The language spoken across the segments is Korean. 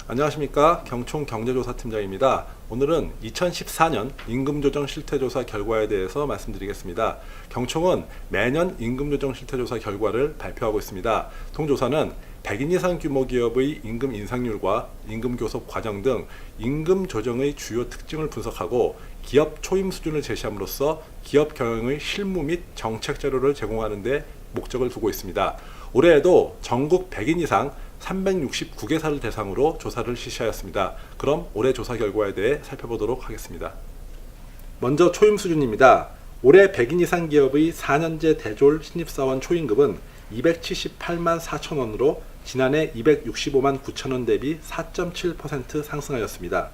안녕하십니까, 경총 경제조사팀장입니다. 오늘은 2014년 임금조정 실태조사 결과에 대해서 말씀드리겠습니다. 경총은 매년 임금조정 실태조사 결과를 발표하고 있습니다. 통조사는 100인 이상 규모 기업의 임금 인상률과 임금 교섭 과정 등 임금 조정의 주요 특징을 분석하고 기업 초임 수준을 제시함으로써 기업 경영의 실무 및 정책 자료를 제공하는 데 목적을 두고 있습니다. 올해에도 전국 100인 이상 369개사를 대상으로 조사를 실시하였습니다. 그럼 올해 조사 결과에 대해 살펴보도록 하겠습니다. 먼저 초임 수준입니다. 올해 100인 이상 기업의 4년제 대졸 신입사원 초임급은 278만 4천 원으로 지난해 265만 9천 원 대비 4.7% 상승하였습니다.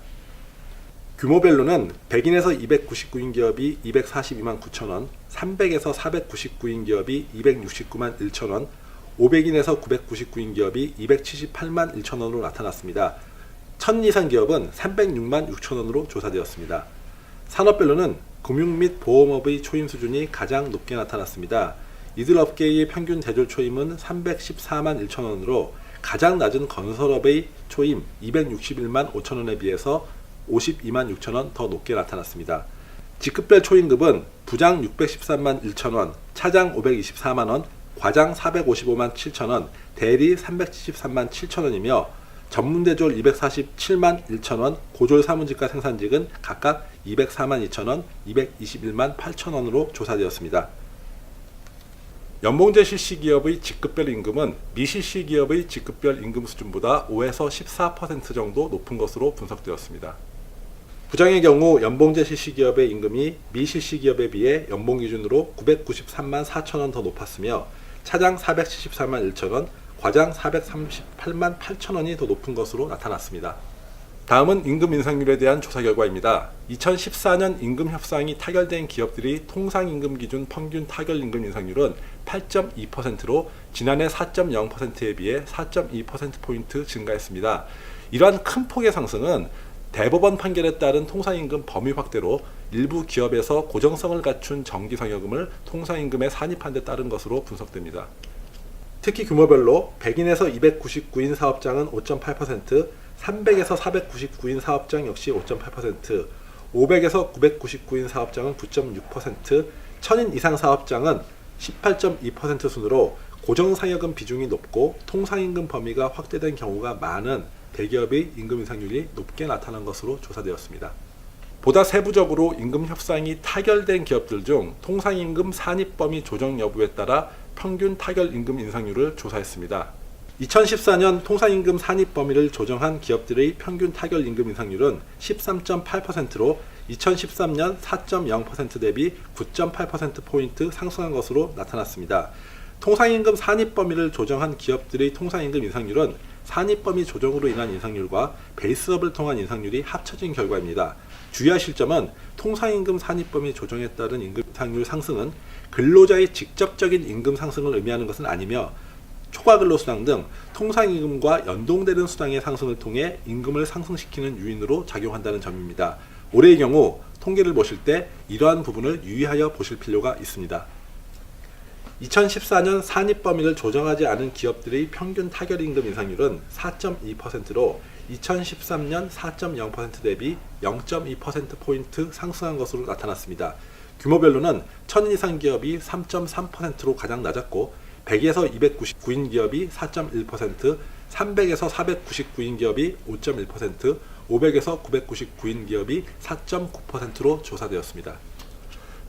규모별로는 100인에서 299인 기업이 242만 9천 원, 300에서 499인 기업이 269만 1천 원, 500인에서 999인 기업이 278만 1천 원으로 나타났습니다. 1000인 이상 기업은 306만 6천 원으로 조사되었습니다. 산업별로는 금융 및 보험업의 초임 수준이 가장 높게 나타났습니다. 이들 업계의 평균 대졸 초임은 314만 1천 원으로 가장 낮은 건설업의 초임 261만 5천 원에 비해서 52만 6천 원 더 높게 나타났습니다. 직급별 초임급은 부장 613만 1천 원, 차장 524만 원, 과장 455만 7천 원, 대리 373만 7천 원이며 전문대졸 247만 1천 원, 고졸 사무직과 생산직은 각각 204만 2천 원, 221만 8천 원으로 조사되었습니다. 연봉제 실시기업의 직급별 임금은 미실시기업의 직급별 임금 수준보다 5에서 14% 정도 높은 것으로 분석되었습니다. 부장의 경우 연봉제 실시기업의 임금이 미실시기업에 비해 연봉 기준으로 993만 4천 원 더 높았으며 차장 474만 1천 원, 과장 438만 8천 원이 더 높은 것으로 나타났습니다. 다음은 임금 인상률에 대한 조사 결과입니다. 2014년 임금 협상이 타결된 기업들의 통상임금 기준 평균 타결 임금 인상률은 8.2%로 지난해 4.0%에 비해 4.2%포인트 증가했습니다. 이러한 큰 폭의 상승은 대법원 판결에 따른 통상임금 범위 확대로 일부 기업에서 고정성을 갖춘 정기상여금을 통상임금에 산입한 데 따른 것으로 분석됩니다. 특히 규모별로 100인에서 299인 사업장은 5.8%, 300에서 499인 사업장 역시 5.8%, 500에서 999인 사업장은 9.6%, 1000인 이상 사업장은 18.2% 순으로 고정상여금 비중이 높고 통상임금 범위가 확대된 경우가 많은 대기업의 임금 인상률이 높게 나타난 것으로 조사되었습니다. 보다 세부적으로 임금 협상이 타결된 기업들 중 통상임금 산입 범위 조정 여부에 따라 평균 타결 임금 인상률을 조사했습니다. 2014년 통상임금 산입 범위를 조정한 기업들의 평균 타결 임금 인상률은 13.8%로 2013년 4.0% 대비 9.8%포인트 상승한 것으로 나타났습니다. 통상임금 산입 범위를 조정한 기업들의 통상임금 인상률은 산입 범위 조정으로 인한 인상률과 베이스업을 통한 인상률이 합쳐진 결과입니다. 주의하실 점은 통상임금 산입 범위 조정에 따른 임금 인상률 상승은 근로자의 직접적인 임금 상승을 의미하는 것은 아니며 초과근로수당 등 통상임금과 연동되는 수당의 상승을 통해 임금을 상승시키는 요인으로 작용한다는 점입니다. 올해의 경우 통계를 보실 때 이러한 부분을 유의하여 보실 필요가 있습니다. 2014년 산입 범위를 조정하지 않은 기업들의 평균 타결 임금 인상률은 4.2%로 2013년 4.0% 대비 0.2%포인트 상승한 것으로 나타났습니다. 규모별로는 1000인 이상 기업이 3.3%로 가장 낮았고 100에서 299인 기업이 4.1%, 300에서 499인 기업이 5.1%, 500에서 999인 기업이 4.9%로 조사되었습니다.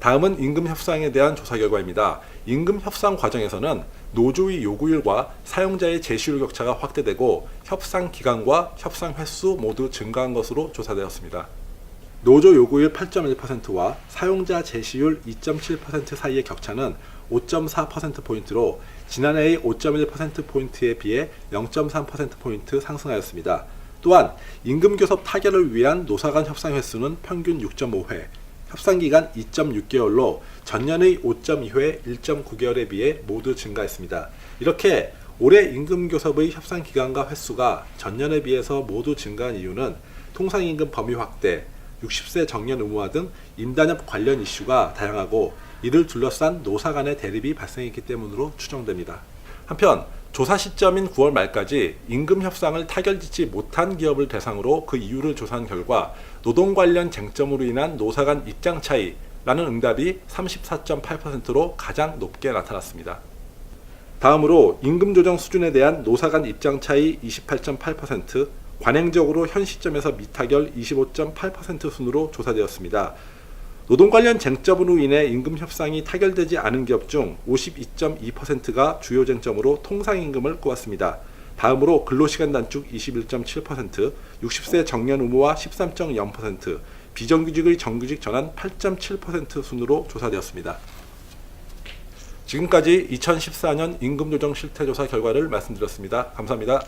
다음은 임금 협상에 대한 조사 결과입니다. 임금 협상 과정에서는 노조의 요구율과 사용자의 제시율 격차가 확대되고 협상 기간과 협상 횟수 모두 증가한 것으로 조사되었습니다. 노조 요구율 8.1%와 사용자 제시율 2.7% 사이의 격차는 5.4%포인트로 지난해의 5.1%포인트에 비해 0.3%포인트 상승하였습니다. 또한 임금교섭 타결을 위한 노사간 협상 횟수는 평균 6.5회, 협상기간 2.6개월로 전년의 5.2회, 1.9개월에 비해 모두 증가했습니다. 이렇게 올해 임금교섭의 협상기간과 횟수가 전년에 비해서 모두 증가한 이유는 통상임금 범위 확대, 60세 정년 의무화 등 임단협 관련 이슈가 다양하고 이를 둘러싼 노사 간의 대립이 발생했기 때문으로 추정됩니다. 한편 조사 시점인 9월 말까지 임금 협상을 타결짓지 못한 기업을 대상으로 그 이유를 조사한 결과 노동 관련 쟁점으로 인한 노사 간 입장 차이라는 응답이 34.8%로 가장 높게 나타났습니다. 다음으로 임금 조정 수준에 대한 노사 간 입장 차이 28.8%, 관행적으로 현 시점에서 미타결 25.8% 순으로 조사되었습니다. 노동 관련 쟁점으로 인해 임금 협상이 타결되지 않은 기업 중 52.2%가 주요 쟁점으로 통상임금을 꼽았습니다. 다음으로 근로시간 단축 21.7%, 60세 정년 의무화 13.0%, 비정규직의 정규직 전환 8.7% 순으로 조사되었습니다. 지금까지 2014년 임금조정 실태조사 결과를 말씀드렸습니다. 감사합니다.